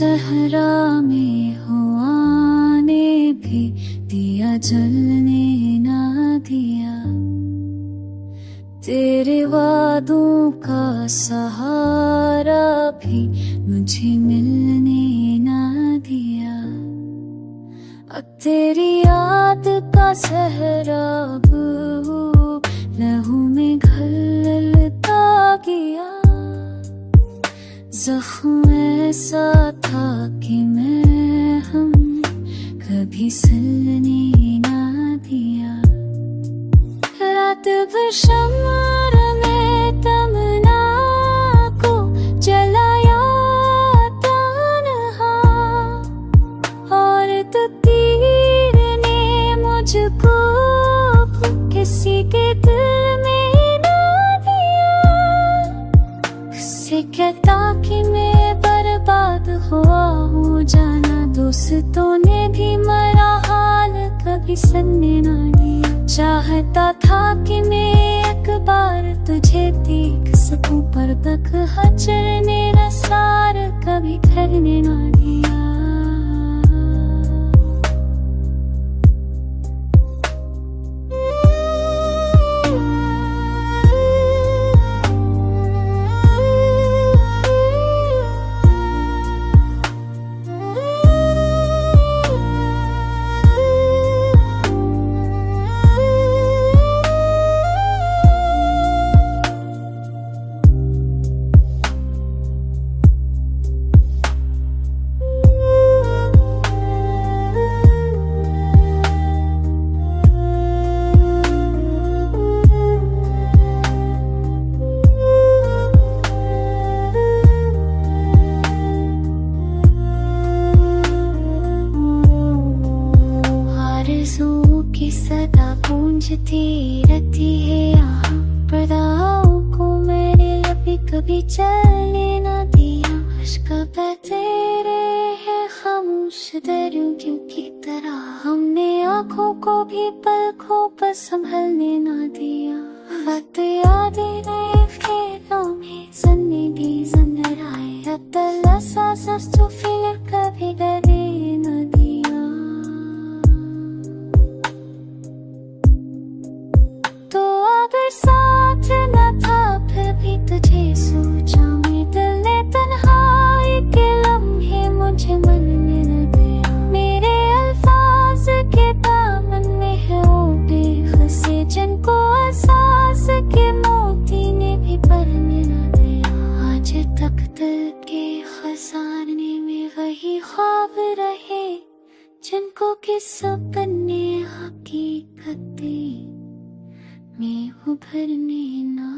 सहरा में हुआ ने भी दिया जलने ना दिया, तेरे वादों का सहारा भी मुझे मिलने ना दिया। अब तेरी याद का सहराब लहू में घुलता गया, ज़ख्म ऐसा था कि मैं हमने कभी सिलने ना दिया। रात भर शम्र में तमन्ना को जलाया तन्हा, और तो तीर ने मुझको किसी के दिल में ना दिया। किससे कहता कि मैं बर्बाद हुआ हूँ, जाना दोस्तों ने भी मरा हाल कभी सुनने ना दिया। चाहता था कि मैं एक बार तुझे देख सकूं, पर तक हजर ने रसार कभी ठहरने ना दिया। की सदा गूंजती रहती है यहाँ, पर्दाओं को मैंने कभी कभी चलने न दिया। अश्क बहते रहे हैं खामोश दरियों की तरह, हमने आँखों को भी पलकों पर संभलने न दिया। वक्त यादें नए खेलों में ज़न्ने दी ज़न्नराए, अतला सा तो फिर कभी डरे न दिया। साथ न था फिर भी तुझे सोचा मैं, दिल ने तन्हाई के लम्हे मुझे मनने न दिया। मेरे अल्फाज के दामन में है वो बेखसे, जिनको एहसास के मोती ने भी भरने न दिया। आज तक दिल के खजाने में वही ख्वाब रहे, जिनको कि सपने हकीकतें में उभरने ना